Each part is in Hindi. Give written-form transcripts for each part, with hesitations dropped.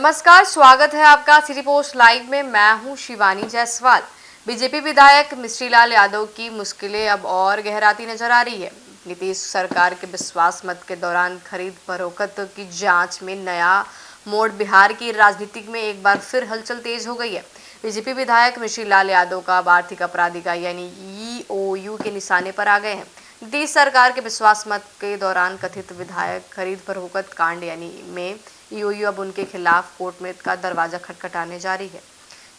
नमस्कार, स्वागत है आपका सिटी पोस्ट लाइव में। मैं हूं शिवानी जायसवाल। बीजेपी विधायक मिश्री लाल यादव की मुश्किलें अब और गहराती नजर आ रही है। नीतीश सरकार के विश्वास मत के दौरान खरीद फरोख्त की जांच में नया मोड़। बिहार की राजनीति में एक बार फिर हलचल तेज हो गई है। बीजेपी विधायक मिश्री लाल यादव का अब आर्थिक अपराध इकाई यानी ईओयू के निशाने पर आ गए हैं। नीतीश सरकार के विश्वास मत के दौरान कथित विधायक खरीद फरोख्त कांड यानी में ईओयू अब उनके खिलाफ कोर्ट में का दरवाजा खटखटाने जा रही है।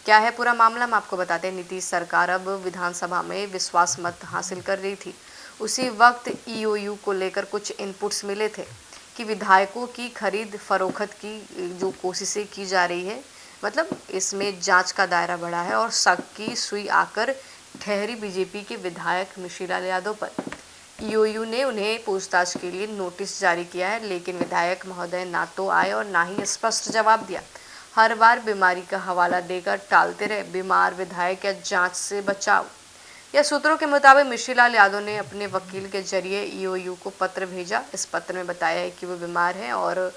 क्या है पूरा मामला, हम आपको बताते हैं। नीतीश सरकार अब विधानसभा में विश्वास मत हासिल कर रही थी। उसी वक्त ईओयू को लेकर कुछ इनपुट्स मिले थे कि विधायकों की खरीद फरोख्त की जो कोशिशें की जा रही है, मतलब इसमें जांच का दायरा बढ़ा है और शक की सुई आकर ठहरी बीजेपी के विधायक मिश्री लाल यादव पर। ईओयू ने उन्हें पूछताछ के लिए नोटिस जारी किया है, लेकिन विधायक महोदय ना तो आए और ना ही स्पष्ट जवाब दिया। हर बार बीमारी का हवाला देकर टालते रहे। बीमार विधायक या जांच से बचाव। या सूत्रों के मुताबिक मिश्री लाल यादव ने अपने वकील के जरिए ईओयू को पत्र भेजा। इस पत्र में बताया है कि वो बीमार हैं और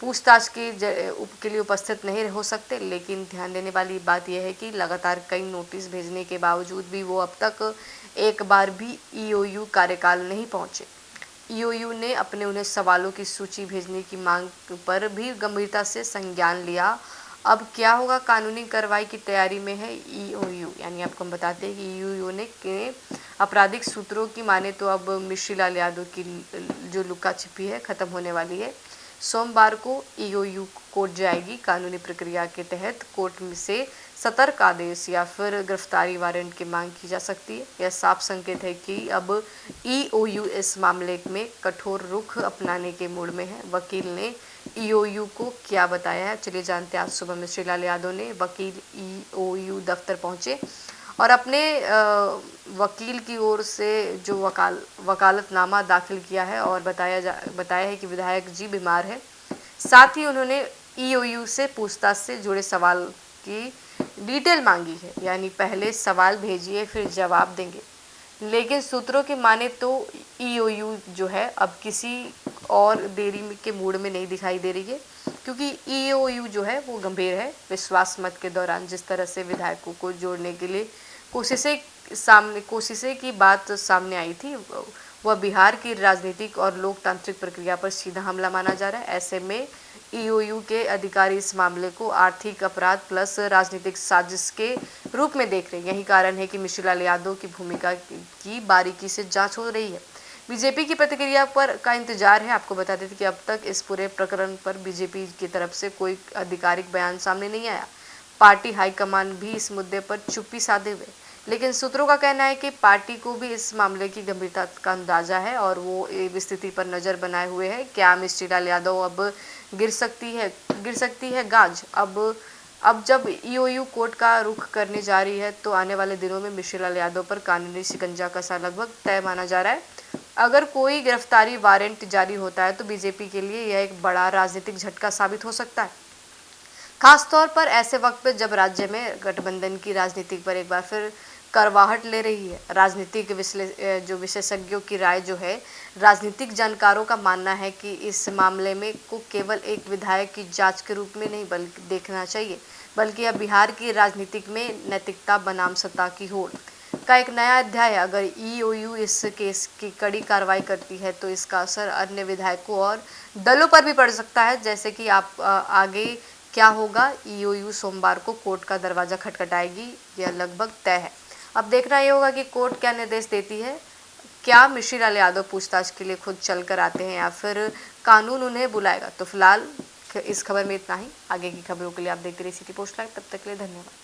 पूछताछ के लिए उपस्थित नहीं हो सकते। लेकिन ध्यान देने वाली बात यह है कि लगातार कई नोटिस भेजने के बावजूद भी वो अब तक एक बार भी ईओयू कार्यकाल नहीं पहुंचे। ईओयू ने अपने उन्हें सवालों की सूची भेजने की मांग पर भी गंभीरता से संज्ञान लिया। अब क्या होगा, कानूनी कार्रवाई की तैयारी में है ईओयू। यानी आपको हम बताते हैं कि ईओयू ने के आपराधिक सूत्रों की माने तो अब मिश्री लाल यादव की जो लुका छिपी है खत्म होने वाली है। सोमवार को ईओयू कोर्ट जाएगी। कानूनी प्रक्रिया के तहत कोर्ट से सतर्क आदेश या फिर गिरफ्तारी वारंट की मांग की जा सकती है। यह साफ संकेत है कि अब ईओयू इस मामले में कठोर रुख अपनाने के मूड में है। वकील ने ईओयू को क्या बताया है, चलिए जानते हैं। आज सुबह मिश्री लाल यादव ने वकील ईओयू दफ्तर पहुंचे और अपने वकील की ओर से जो वकालतनामा दाखिल किया है और बताया है कि विधायक जी बीमार है। साथ ही उन्होंने ईओयू से पूछताछ से जुड़े सवाल की डिटेल मांगी है, यानी पहले सवाल भेजिए फिर जवाब देंगे। लेकिन सूत्रों के माने तो ईओयू जो है अब किसी और देरी के मूड में नहीं दिखाई दे रही है, क्योंकि ईओयू जो है वो गंभीर है। विश्वास मत के दौरान जिस तरह से विधायकों को जोड़ने के लिए कोशिशें की बात सामने आई थी, वह बिहार की राजनीतिक और लोकतांत्रिक प्रक्रिया पर सीधा हमला माना जा रहा है। ऐसे में ईओयू के अधिकारी इस मामले को आर्थिक अपराध प्लस राजनीतिक साजिश के रूप में देख रहे हैं। यही कारण है कि मिश्री लाल यादव की भूमिका की बारीकी से जांच हो रही है। बीजेपी की प्रतिक्रिया पर का इंतजार है। आपको बता देते कि अब तक इस पूरे प्रकरण पर बीजेपी की तरफ से कोई आधिकारिक बयान सामने नहीं आया। पार्टी हाईकमान भी इस मुद्दे पर चुप्पी साधे हुए, लेकिन सूत्रों का कहना है कि पार्टी को भी इस मामले की गंभीरता का अंदाजा है और वो इस स्थिति पर नज़र बनाए हुए है। क्या मिश्री लाल यादव अब गिर सकती है गाज। अब जब ईओयू कोर्ट का रुख करने जा रही है तो आने वाले दिनों में मिश्री लाल यादव पर कानूनी शिकंजा कसा लगभग तय माना जा रहा है। अगर कोई गिरफ्तारी वारंट जारी होता है तो बीजेपी के लिए यह एक बड़ा राजनीतिक झटका साबित हो सकता है, खासतौर पर ऐसे वक्त पर जब राज्य में गठबंधन की राजनीति पर एक बार फिर करवाहट ले रही है। राजनीतिक विशेषज्ञों की राय जो है, राजनीतिक जानकारों का मानना है कि इस मामले में को केवल एक विधायक की जांच के रूप में नहीं बल्कि देखना चाहिए, बल्कि अब बिहार की राजनीतिक में नैतिकता बनाम सत्ता की होड़ का एक नया अध्याय है। अगर ईओयू इस केस की कड़ी कार्रवाई करती है तो इसका असर अन्य विधायकों और दलों पर भी पड़ सकता है। जैसे कि आप आगे क्या होगा, ईओयू सोमवार को कोर्ट का दरवाजा खटखटाएगी, यह लगभग तय है। अब देखना ये होगा कि कोर्ट क्या निर्देश देती है। क्या मिश्री लाल यादव पूछताछ के लिए खुद चल कर आते हैं या फिर कानून उन्हें बुलाएगा। तो फिलहाल इस खबर में इतना ही। आगे की खबरों के लिए आप देखते रहिए सिटी पोस्ट लाइव। तब तक के लिए धन्यवाद।